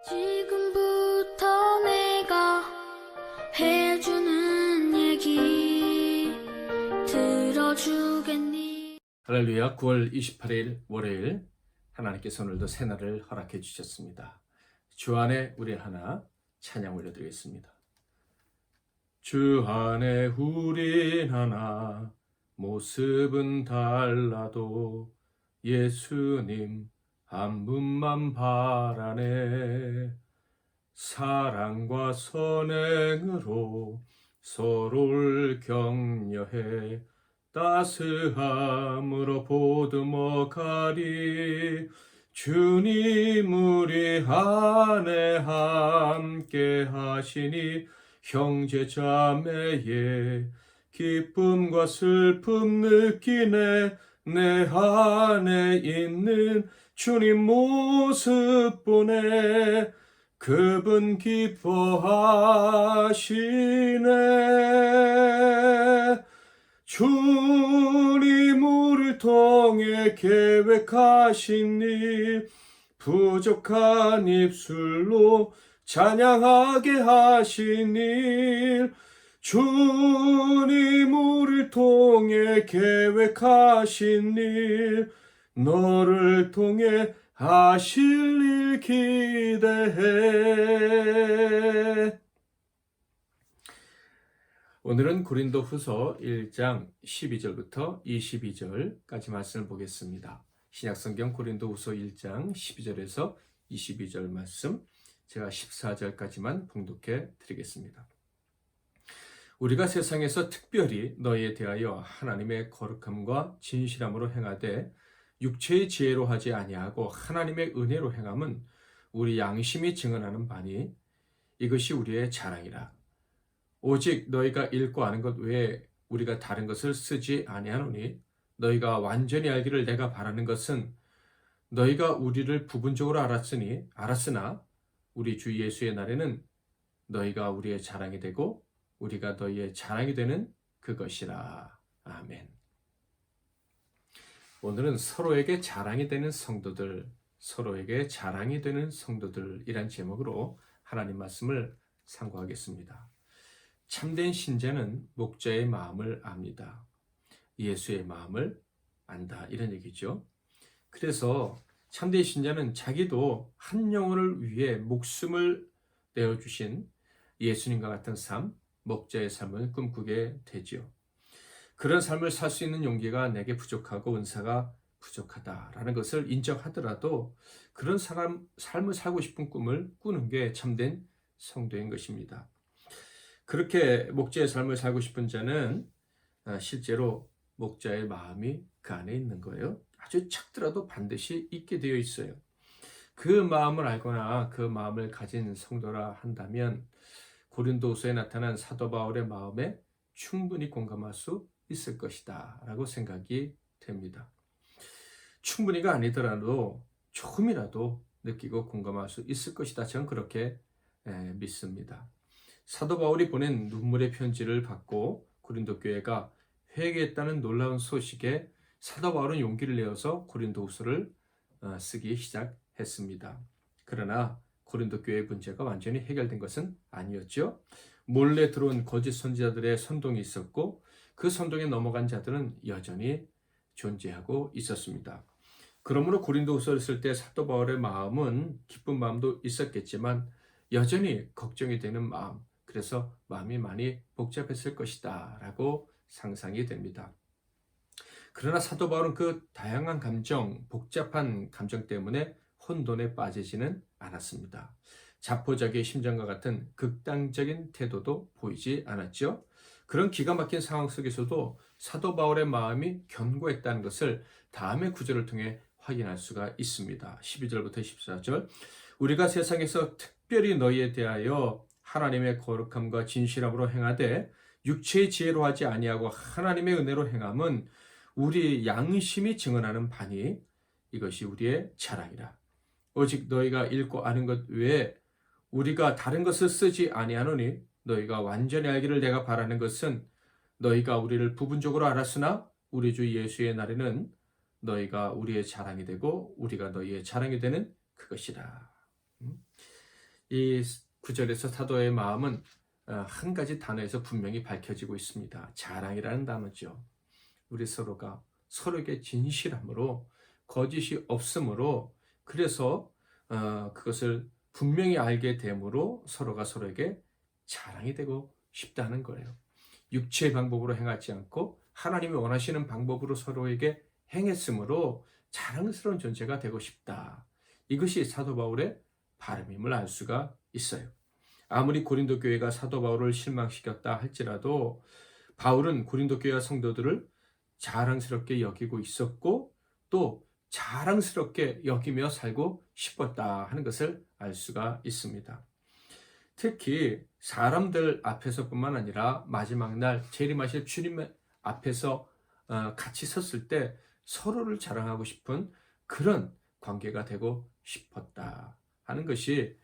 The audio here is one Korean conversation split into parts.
지금부터 내가 해주는 얘기 들어주겠니? 할렐루야. 9월 28일 월요일, 하나님께서 오늘도 새날을 허락해 주셨습니다. 주 안에 우리 하나 찬양 올려드리겠습니다. 주 안에 우린 하나, 모습은 달라도 예수님 한 분만 바라네. 사랑과 선행으로 서로를 격려해 따스함으로 보듬어 가리. 주님 우리 안에 함께 하시니 형제 자매의 기쁨과 슬픔 느끼네. 내 안에 있는 주님 모습 보네. 그분 기뻐하시네. 주님 우리를 통해 계획하신 일, 부족한 입술로 찬양하게 하신 일, 주님 우리를 통해 계획하신 일, 너를 통해 하실 일 기대해. 오늘은 고린도후서 1장 12절부터 22절까지 말씀을 보겠습니다. 신약성경 고린도후서 1장 12절에서 22절 말씀, 제가 14절까지만 봉독해 드리겠습니다. 우리가 세상에서 특별히 너희에 대하여 하나님의 거룩함과 진실함으로 행하되 육체의 지혜로 하지 아니하고 하나님의 은혜로 행함은 우리 양심이 증언하는 바니 이것이 우리의 자랑이라. 오직 너희가 읽고 아는 것 외에 우리가 다른 것을 쓰지 아니하노니 너희가 완전히 알기를 내가 바라는 것은 너희가 우리를 부분적으로 알았으나 우리 주 예수의 날에는 너희가 우리의 자랑이 되고 우리가 너희의 자랑이 되는 그것이라. 아멘. 오늘은 서로에게 자랑이 되는 성도들, 서로에게 자랑이 되는 성도들이란 제목으로 하나님 말씀을 상고하겠습니다. 참된 신자는 목자의 마음을 압니다. 예수의 마음을 안다, 이런 얘기죠. 그래서 참된 신자는 자기도 한 영혼을 위해 목숨을 내어주신 예수님과 같은 삶, 목자의 삶을 꿈꾸게 되지요. 그런 삶을 살 수 있는 용기가 내게 부족하고 은사가 부족하다라는 것을 인정하더라도 그런 삶을 살고 싶은 꿈을 꾸는 게 참된 성도인 것입니다. 그렇게 목자의 삶을 살고 싶은 자는 실제로 목자의 마음이 그 안에 있는 거예요. 아주 작더라도 반드시 있게 되어 있어요. 그 마음을 알거나 그 마음을 가진 성도라 한다면 고린도후서에 나타난 사도 바울의 마음에 충분히 공감할 수 있을 것이다 라고 생각이 됩니다. 충분히가 아니더라도 조금이라도 느끼고 공감할 수 있을 것이다, 저는 그렇게 믿습니다. 사도 바울이 보낸 눈물의 편지를 받고 고린도 교회가 회개했다는 놀라운 소식에 사도 바울은 용기를 내어서 고린도후서를 쓰기 시작했습니다. 그러나 고린도 교회의 문제가 완전히 해결된 것은 아니었죠. 몰래 들어온 거짓 선지자들의 선동이 있었고 그 선동에 넘어간 자들은 여전히 존재하고 있었습니다. 그러므로 고린도후서를 쓸 때 사도 바울의 마음은 기쁜 마음도 있었겠지만 여전히 걱정이 되는 마음, 그래서 마음이 많이 복잡했을 것이다 라고 상상이 됩니다. 그러나 사도 바울은 그 다양한 감정, 복잡한 감정 때문에 혼돈에 빠지지는 않았습니다. 자포자기의 심정과 같은 극단적인 태도도 보이지 않았죠. 그런 기가 막힌 상황 속에서도 사도 바울의 마음이 견고했다는 것을 다음의 구절을 통해 확인할 수가 있습니다. 12절부터 14절, 우리가 세상에서 특별히 너희에 대하여 하나님의 거룩함과 진실함으로 행하되 육체의 지혜로 하지 아니하고 하나님의 은혜로 행함은 우리 양심이 증언하는 바니 이것이 우리의 자랑이라. 오직 너희가 읽고 아는 것 외에 우리가 다른 것을 쓰지 아니하노니 너희가 완전히 알기를 내가 바라는 것은 너희가 우리를 부분적으로 알았으나 우리 주 예수의 날에는 너희가 우리의 자랑이 되고 우리가 너희의 자랑이 되는 그것이라. 이 구절에서 사도의 마음은 한 가지 단어에서 분명히 밝혀지고 있습니다. 자랑이라는 단어죠. 우리 서로가 서로에게 진실함으로 거짓이 없으므로 그래서 그것을 분명히 알게 되므로 서로가 서로에게 자랑이 되고 싶다는 거예요. 육체의 방법으로 행하지 않고 하나님이 원하시는 방법으로 서로에게 행했으므로 자랑스러운 존재가 되고 싶다. 이것이 사도 바울의 바람임을 알 수가 있어요. 아무리 고린도 교회가 사도 바울을 실망시켰다 할지라도 바울은 고린도 교회 성도들을 자랑스럽게 여기고 있었고 또 자랑스럽게 여기며 살고 싶었다 하는 것을 알 수가 있습니다. 특히 사람들 앞에서뿐만 아니라 마지막 날 재림하실 주님 앞에서 같이 섰을 때 서로를 자랑하고 싶은 그런 관계가 되고 싶었다 하는 것이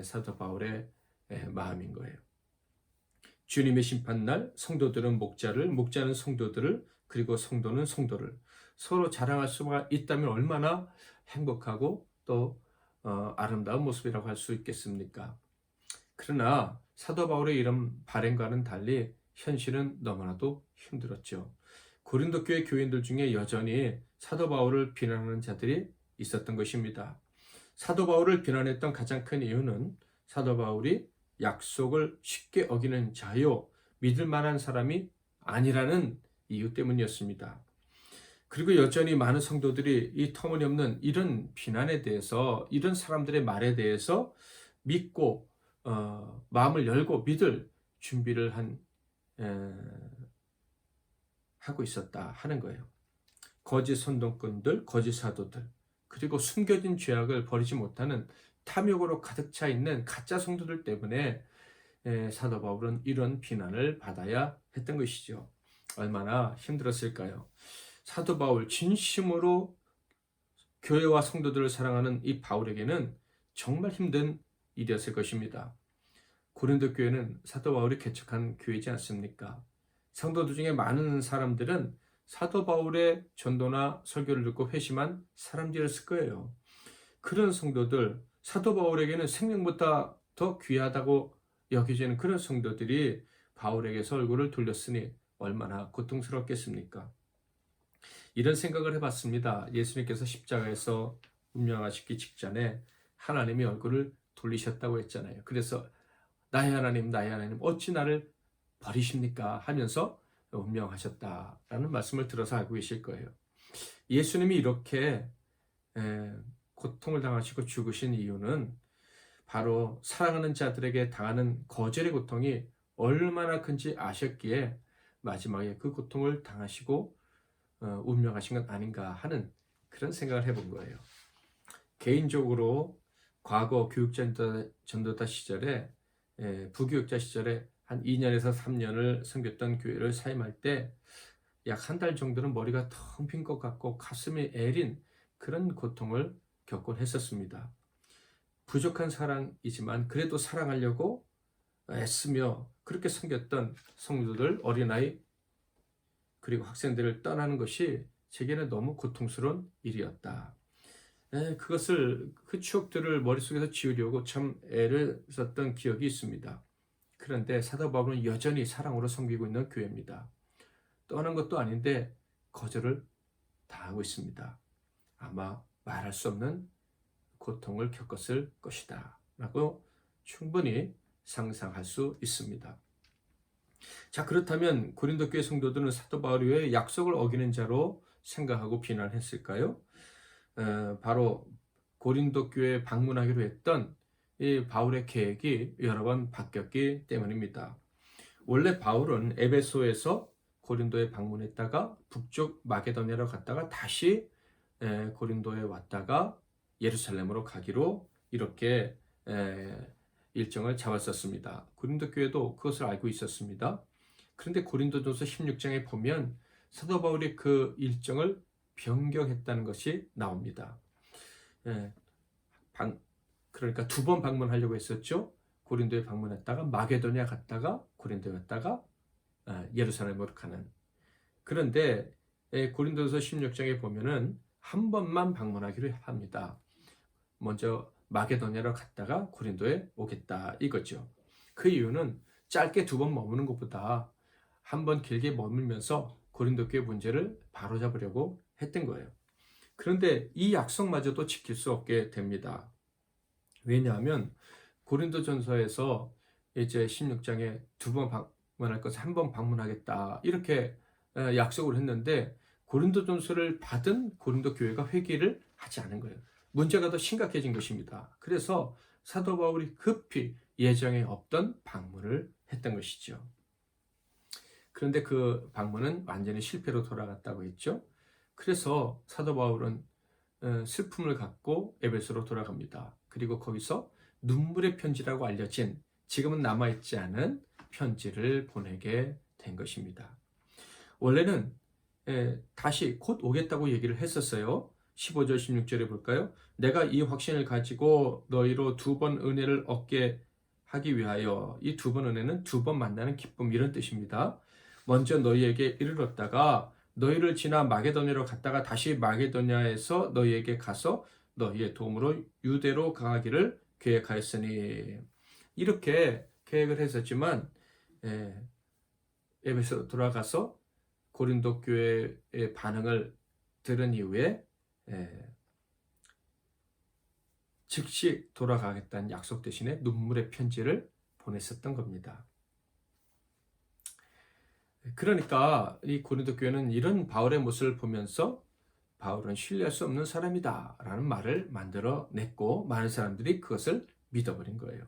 사도 바울의 마음인 거예요. 주님의 심판날 성도들은 목자를, 목자는 성도들을, 그리고 성도는 성도를 서로 자랑할 수가 있다면 얼마나 행복하고 또 아름다운 모습이라고 할 수 있겠습니까? 그러나 사도 바울의 이런 발행과는 달리 현실은 너무나도 힘들었죠. 고린도 교회 교인들 중에 여전히 사도 바울을 비난하는 자들이 있었던 것입니다. 사도 바울을 비난했던 가장 큰 이유는 사도 바울이 약속을 쉽게 어기는 자요, 믿을 만한 사람이 아니라는 이유 때문이었습니다. 그리고 여전히 많은 성도들이 이 터무니없는 이런 비난에 대해서, 이런 사람들의 말에 대해서 믿고 마음을 열고 믿을 준비를 하고 있었다 하는 거예요. 거짓 선동꾼들, 거짓 사도들, 그리고 숨겨진 죄악을 버리지 못하는 탐욕으로 가득 차 있는 가짜 성도들 때문에 사도 바울은 이런 비난을 받아야 했던 것이죠. 얼마나 힘들었을까요? 사도 바울, 진심으로 교회와 성도들을 사랑하는 이 바울에게는 정말 힘든 일이었을 것입니다. 고린도 교회는 사도 바울이 개척한 교회이지 않습니까? 성도들 중에 많은 사람들은 사도 바울의 전도나 설교를 듣고 회심한 사람들이었을 거예요. 그런 성도들, 사도 바울에게는 생명보다 더 귀하다고 여겨지는 그런 성도들이 바울에게서 얼굴을 돌렸으니 얼마나 고통스럽겠습니까? 이런 생각을 해봤습니다. 예수님께서 십자가에서 운명하시기 직전에 하나님이 얼굴을 돌리셨다고 했잖아요. 그래서 나의 하나님 어찌 나를 버리십니까? 하면서 운명하셨다라는 말씀을 들어서 알고 계실 거예요. 예수님이 이렇게 고통을 당하시고 죽으신 이유는 바로 사랑하는 자들에게 당하는 거절의 고통이 얼마나 큰지 아셨기에 마지막에 그 고통을 당하시고 운명하신 것 아닌가 하는 그런 생각을 해본 거예요. 개인적으로 과거 교육전도자 시절에 부교육자 시절에 한 2년에서 3년을 섬겼던 교회를 사임할 때 약 한 달 정도는 머리가 텅 빈 것 같고 가슴이 애린 그런 고통을 겪곤 했었습니다. 부족한 사랑이지만 그래도 사랑하려고 애쓰며 그렇게 섬겼던 성도들, 어린아이 그리고 학생들을 떠나는 것이 제게는 너무 고통스러운 일이었다. 그 추억들을 머릿속에서 지우려고 참 애를 썼던 기억이 있습니다. 그런데 사도 바울은 여전히 사랑으로 섬기고 있는 교회입니다. 떠난 것도 아닌데 거절을 당하고 있습니다. 아마 말할 수 없는 고통을 겪었을 것이다 라고 충분히 상상할 수 있습니다. 자, 그렇다면 고린도 교회 성도들은 사도 바울이 왜 약속을 어기는 자로 생각하고 비난했을까요? 바로 고린도 교회에 방문하기로 했던 이 바울의 계획이 여러 번 바뀌었기 때문입니다. 원래 바울은 에베소에서 고린도에 방문했다가 북쪽 마게도냐로 갔다가 다시 고린도에 왔다가 예루살렘으로 가기로 이렇게 일정을 잡았었습니다. 고린도 교회도 그것을 알고 있었습니다. 그런데 고린도전서 16장에 보면 사도 바울이 그 일정을 변경했다는 것이 나옵니다. 그러니까 2번 방문하려고 했었죠. 고린도에 방문했다가 마게도냐 갔다가 고린도에 갔다가 예루살렘으로 가는. 그런데 고린도서 16장에 보면은 한 번만 방문하기로 합니다. 먼저 마게도냐로 갔다가 고린도에 오겠다 이거죠. 그 이유는 짧게 2번 머무는 것보다 한 번 길게 머물면서 고린도 교회 문제를 바로잡으려고 했던 거예요. 그런데 이 약속마저도 지킬 수 없게 됩니다. 왜냐하면 고린도전서에서 이제 16장에 2번 방문할 것을 1번 방문하겠다 이렇게 약속을 했는데 고린도전서를 받은 고린도 교회가 회개를 하지 않은 거예요. 문제가 더 심각해진 것입니다. 그래서 사도 바울이 급히 예정에 없던 방문을 했던 것이죠. 그런데 그 방문은 완전히 실패로 돌아갔다고 했죠. 그래서 사도 바울은 슬픔을 갖고 에베소로 돌아갑니다. 그리고 거기서 눈물의 편지라고 알려진 지금은 남아있지 않은 편지를 보내게 된 것입니다. 원래는 다시 곧 오겠다고 얘기를 했었어요. 15절 16절에 볼까요? 내가 이 확신을 가지고 너희로 2번 은혜를 얻게 하기 위하여, 이 2번 은혜는 2번 만나는 기쁨 이런 뜻입니다. 먼저 너희에게 이르렀다가 너희를 지나 마게도냐로 갔다가 다시 마게도냐에서 너희에게 가서 너희의 도움으로 유대로 가기를 계획하였으니, 이렇게 계획을 했었지만 에베소 돌아가서 고린도 교회의 반응을 들은 이후에 즉시 돌아가겠다는 약속 대신에 눈물의 편지를 보냈었던 겁니다. 그러니까 이 고린도 교회는 이런 바울의 모습을 보면서 바울은 신뢰할 수 없는 사람이다 라는 말을 만들어냈고 많은 사람들이 그것을 믿어버린 거예요.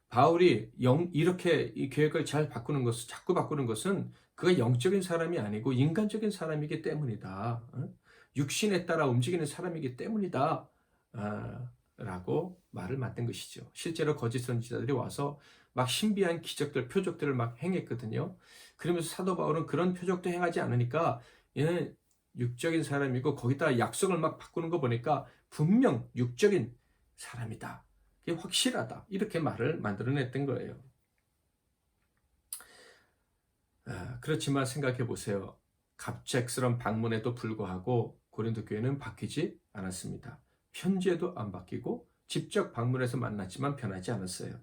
바울이 이렇게 이 계획을 잘 바꾸는 것은, 자꾸 바꾸는 것은 그가 영적인 사람이 아니고 인간적인 사람이기 때문이다. 육신에 따라 움직이는 사람이기 때문이다. 라고 말을 만든 것이죠. 실제로 거짓 선지자들이 와서 막 신비한 기적들, 표적들을 막 행했거든요. 그러면서 사도 바울은 그런 표적도 행하지 않으니까 얘는 육적인 사람이고 거기다 약속을 막 바꾸는 거 보니까 분명 육적인 사람이다. 이게 확실하다. 이렇게 말을 만들어냈던 거예요. 그렇지만 생각해 보세요. 갑작스런 방문에도 불구하고 고린도 교회는 바뀌지 않았습니다. 편지에도 안 바뀌고 직접 방문해서 만났지만 변하지 않았어요.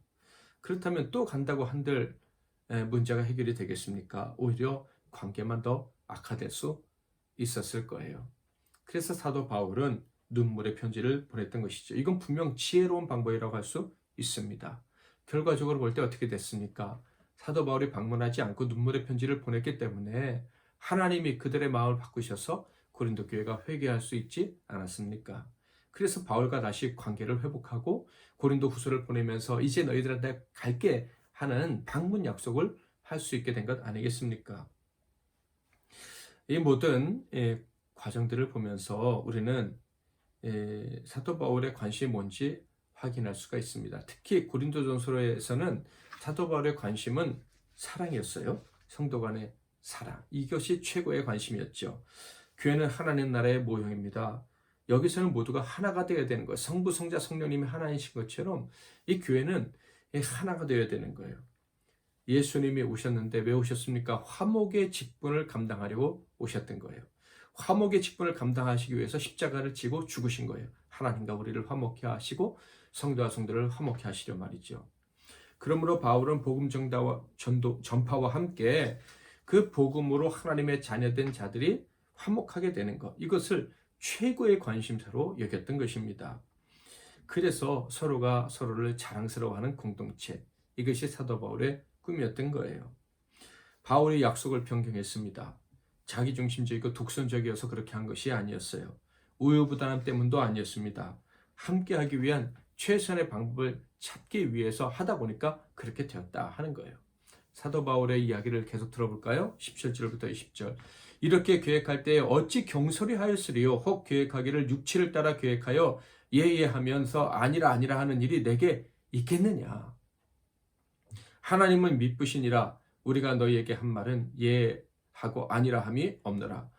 그렇다면 또 간다고 한들 문제가 해결이 되겠습니까? 오히려 관계만 더 악화될 수 있었을 거예요. 그래서 사도 바울은 눈물의 편지를 보냈던 것이죠. 이건 분명 지혜로운 방법이라고 할 수 있습니다. 결과적으로 볼 때 어떻게 됐습니까? 사도 바울이 방문하지 않고 눈물의 편지를 보냈기 때문에 하나님이 그들의 마음을 바꾸셔서 고린도 교회가 회개할 수 있지 않았습니까? 그래서 바울과 다시 관계를 회복하고 고린도 후서를 보내면서 이제 너희들한테 갈게 하는 방문 약속을 할 수 있게 된 것 아니겠습니까? 이 모든 과정들을 보면서 우리는 사도 바울의 관심이 뭔지 확인할 수가 있습니다. 특히 고린도전서에서는 사도 바울의 관심은 사랑이었어요. 성도 간의 사랑. 이것이 최고의 관심이었죠. 교회는 하나님 나라의 모형입니다. 여기서는 모두가 하나가 되어야 되는 거예요. 성부, 성자, 성령님이 하나이신 것처럼 이 교회는 하나가 되어야 되는 거예요. 예수님이 오셨는데 왜 오셨습니까? 화목의 직분을 감당하려고 오셨던 거예요. 화목의 직분을 감당하시기 위해서 십자가를 지고 죽으신 거예요. 하나님과 우리를 화목케 하시고 성도와 성도를 화목케 하시려 말이죠. 그러므로 바울은 복음 전파와 함께 그 복음으로 하나님의 자녀된 자들이 화목하게 되는 것, 이것을 최고의 관심사로 여겼던 것입니다. 그래서 서로가 서로를 자랑스러워하는 공동체, 이것이 사도 바울의 꿈이었던 거예요. 바울이 약속을 변경했습니다. 자기중심적이고 독선적이어서 그렇게 한 것이 아니었어요. 우유부단함 때문도 아니었습니다. 함께하기 위한 최선의 방법을 찾기 위해서 하다 보니까 그렇게 되었다 하는 거예요. 사도 바울의 이야기를 계속 들어볼까요? 17절부터 20절. 이렇게 계획할 때에 어찌 경솔히 하였으리요? 혹 계획하기를 육체를 따라 계획하여 예하면서 아니라 하는 일이 내게 있겠느냐? 하나님은 미쁘시니라. 우리가 너희에게 한 말은 예하고 아니라 함이 없노라.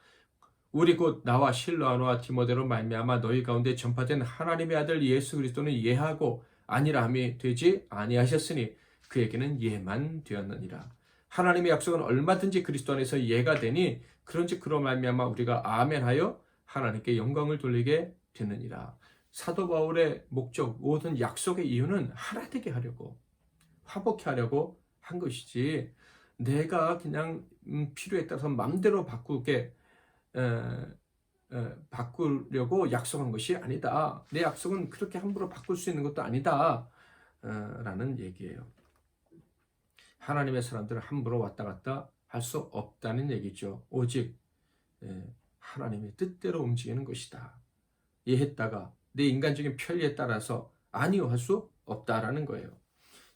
우리 곧 나와 실로아노와 디모데로 말미암아 너희 가운데 전파된 하나님의 아들 예수 그리스도는 예하고 아니라 함이 되지 아니하셨으니 그에게는 예만 되었느니라. 하나님의 약속은 얼마든지 그리스도 안에서 예가 되니 그런즉 그로 말미암아 우리가 아멘하여 하나님께 영광을 돌리게 되느니라. 사도 바울의 목적, 모든 약속의 이유는 하나 되게 하려고, 화목케 하려고 한 것이지, 내가 그냥 필요에 따라서 마음대로 바꾸려고 약속한 것이 아니다. 내 약속은 그렇게 함부로 바꿀 수 있는 것도 아니다. 라는 얘기예요. 하나님의 사람들은 함부로 왔다 갔다 할 수 없다는 얘기죠. 오직 하나님의 뜻대로 움직이는 것이다. 이해했다가 내 인간적인 편리에 따라서 아니요 할 수 없다라는 거예요.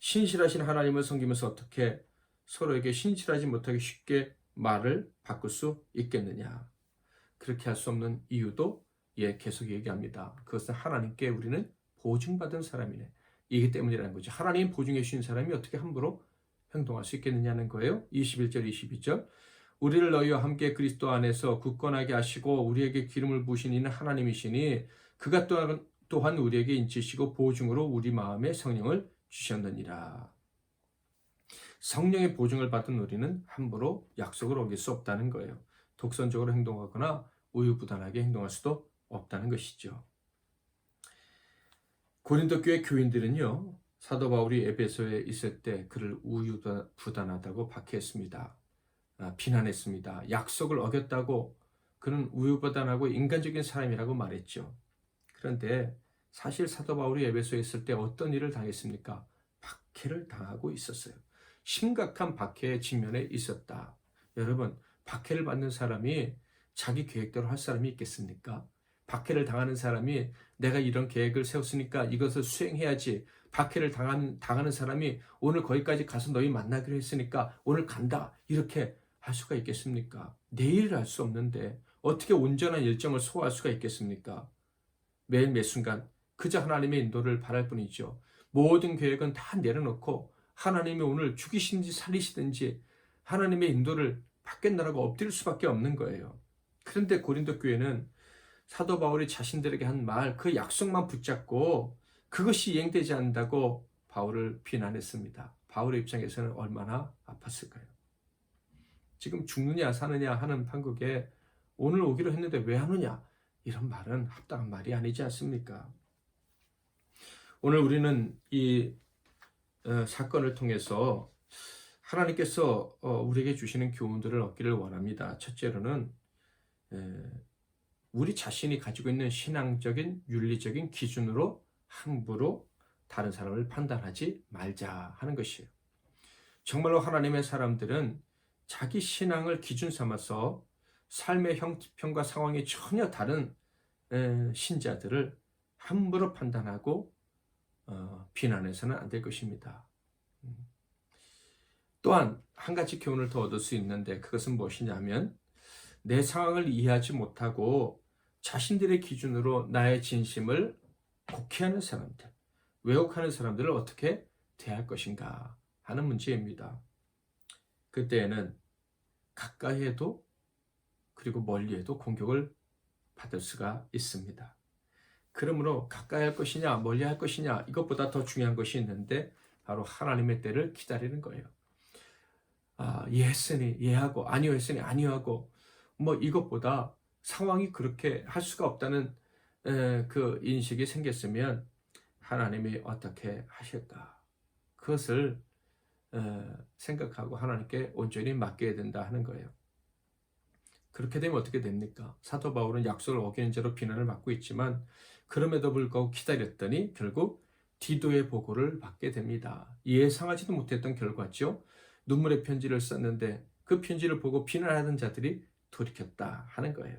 신실하신 하나님을 섬기면서 어떻게 서로에게 신실하지 못하게 쉽게 말을 바꿀 수 있겠느냐. 그렇게 할 수 없는 이유도 계속 얘기합니다. 그것은 하나님께 우리는 보증받은 사람이네. 이기 때문이라는 거죠. 하나님 보증해 주신 사람이 어떻게 함부로 행동할 수 있겠느냐는 거예요. 21절 22절 우리를 너희와 함께 그리스도 안에서 굳건하게 하시고 우리에게 기름을 부으신 이는 하나님이시니 그가 또한 우리에게 인치시고 보증으로 우리 마음에 성령을 주셨느니라. 성령의 보증을 받은 우리는 함부로 약속을 어길 수 없다는 거예요. 독선적으로 행동하거나 우유부단하게 행동할 수도 없다는 것이죠. 고린도 교회 교인들은요, 사도 바울이 에베소에 있을 때 그를 우유부단하다고 박해했습니다. 비난했습니다. 약속을 어겼다고 그는 우유부단하고 인간적인 사람이라고 말했죠. 그런데 사실 사도 바울이 에베소에 있을 때 어떤 일을 당했습니까? 박해를 당하고 있었어요. 심각한 박해에 직면해 있었다. 여러분, 박해를 받는 사람이 자기 계획대로 할 사람이 있겠습니까? 박해를 당하는 사람이 내가 이런 계획을 세웠으니까 이것을 수행해야지. 박해를 당하는 사람이 오늘 거기까지 가서 너희 만나기로 했으니까 오늘 간다. 이렇게 할 수가 있겠습니까? 내일을 할 수 없는데 어떻게 온전한 일정을 소화할 수가 있겠습니까? 매일 매 순간 그저 하나님의 인도를 바랄 뿐이죠. 모든 계획은 다 내려놓고 하나님이 오늘 죽이시든지 살리시든지 하나님의 인도를 받겠노라고 엎드릴 수밖에 없는 거예요. 그런데 고린도 교회는 사도 바울이 자신들에게 한 말, 그 약속만 붙잡고 그것이 이행되지 않는다고 바울을 비난했습니다. 바울의 입장에서는 얼마나 아팠을까요? 지금 죽느냐 사느냐 하는 판국에 오늘 오기로 했는데 왜 안 오냐? 이런 말은 합당한 말이 아니지 않습니까? 오늘 우리는 이 사건을 통해서 하나님께서 우리에게 주시는 교훈들을 얻기를 원합니다. 첫째로는 우리 자신이 가지고 있는 신앙적인 윤리적인 기준으로 함부로 다른 사람을 판단하지 말자 하는 것이에요. 정말로 하나님의 사람들은 자기 신앙을 기준 삼아서 삶의 형편과 상황이 전혀 다른 신자들을 함부로 판단하고 비난해서는 안 될 것입니다. 또한 한 가지 교훈을 더 얻을 수 있는데 그것은 무엇이냐면 내 상황을 이해하지 못하고 자신들의 기준으로 나의 진심을 곡해하는 사람들, 왜곡하는 사람들을 어떻게 대할 것인가 하는 문제입니다. 그때에는 가까이 해도 그리고 멀리 해도 공격을 받을 수가 있습니다. 그러므로 가까이 할 것이냐 멀리 할 것이냐 이것보다 더 중요한 것이 있는데 바로 하나님의 때를 기다리는 거예요. 이해했으니 이해하고 아니요 했으니 아니요 하고 뭐 이것보다 상황이 그렇게 할 수가 없다는 그 인식이 생겼으면 하나님이 어떻게 하실까 그것을 생각하고 하나님께 온전히 맡겨야 된다 하는 거예요. 그렇게 되면 어떻게 됩니까? 사도 바울은 약속을 어기는 죄로 비난을 받고 있지만 그럼에도 불구하고 기다렸더니 결국 디도의 보고를 받게 됩니다. 예상하지도 못했던 결과죠. 눈물의 편지를 썼는데 그 편지를 보고 비난하는 자들이 돌이켰다 하는 거예요.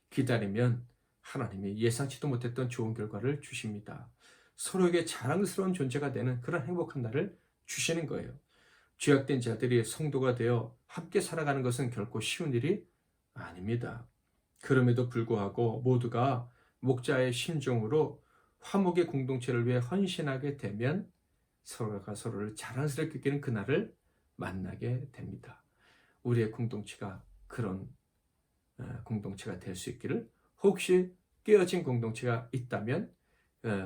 기다리면 하나님이 예상치도 못했던 좋은 결과를 주십니다. 서로에게 자랑스러운 존재가 되는 그런 행복한 날을 주시는 거예요. 죄악된 자들이 성도가 되어 함께 살아가는 것은 결코 쉬운 일이 아닙니다. 그럼에도 불구하고 모두가 목자의 심정으로 화목의 공동체를 위해 헌신하게 되면 서로가 서로를 자랑스럽게 여기는 그날을 만나게 됩니다. 우리의 공동체가 그런 공동체가 될 수 있기를, 혹시 깨어진 공동체가 있다면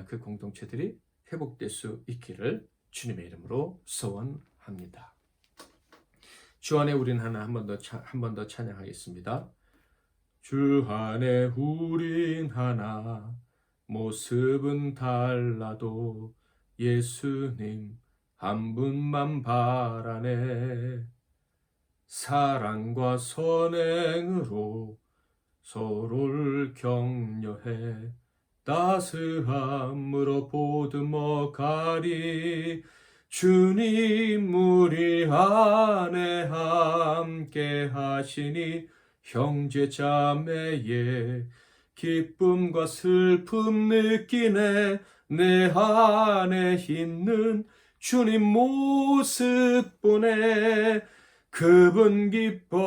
그 공동체들이 회복될 수 있기를 주님의 이름으로 소원합니다. 주 안에 우린 하나 한 번 더 찬양하겠습니다. 주 안에 우린 하나 모습은 달라도 예수님 한 분만 바라네. 사랑과 선행으로 서로를 격려해 따스함으로 보듬어 가리. 주님 우리 안에 함께 하시니 형제 자매의 기쁨과 슬픔 느끼네. 내 안에 있는 주님 모습 보네. 그분 기뻐하시네.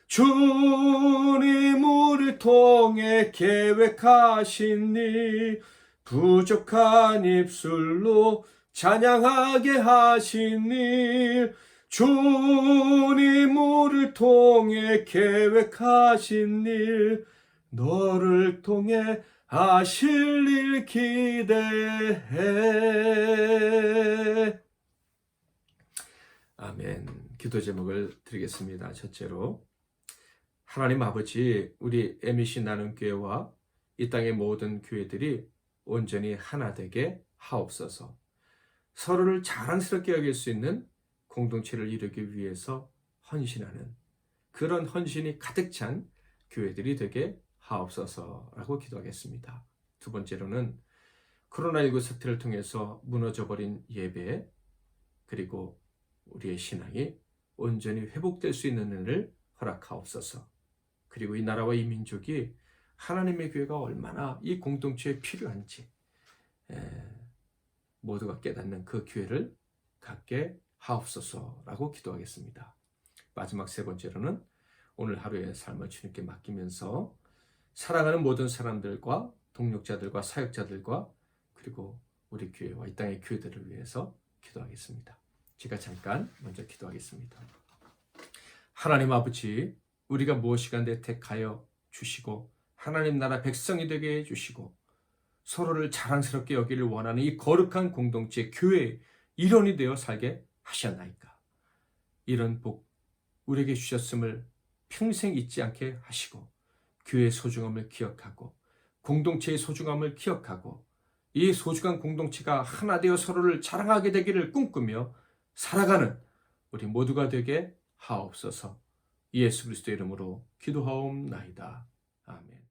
주님 우리 통해 계획하신 일 부족한 입술로 찬양하게 하신 일. 주님 우리 통해 계획하신 일 너를 통해 하실 일 기대해. 아멘. 기도 제목을 드리겠습니다. 첫째로, 하나님 아버지, 우리 MEC 나눔교회와 이 땅의 모든 교회들이 온전히 하나 되게 하옵소서. 서로를 자랑스럽게 여길 수 있는 공동체를 이루기 위해서 헌신하는 그런 헌신이 가득 찬 교회들이 되게 하옵소서라고 기도하겠습니다. 두 번째로는 코로나19 사태를 통해서 무너져버린 예배, 그리고 우리의 신앙이 온전히 회복될 수 있는 은혜를 허락하옵소서. 그리고 이 나라와 이 민족이 하나님의 교회가 얼마나 이 공동체에 필요한지 모두가 깨닫는 그 교회를 갖게 하옵소서라고 기도하겠습니다. 마지막 세 번째로는 오늘 하루의 삶을 주님께 맡기면서 사랑하는 모든 사람들과 동력자들과 사역자들과 그리고 우리 교회와 이 땅의 교회들을 위해서 기도하겠습니다. 제가 잠깐 먼저 기도하겠습니다. 하나님 아버지, 우리가 무엇이간데 택하여 주시고 하나님 나라 백성이 되게 해주시고 서로를 자랑스럽게 여기를 원하는 이 거룩한 공동체 교회의 일원이 되어 살게 하셨나이까. 이런 복 우리에게 주셨음을 평생 잊지 않게 하시고 교회의 소중함을 기억하고 공동체의 소중함을 기억하고 이 소중한 공동체가 하나 되어 서로를 자랑하게 되기를 꿈꾸며 살아가는 우리 모두가 되게 하옵소서. 예수 그리스도의 이름으로 기도하옵나이다. 아멘.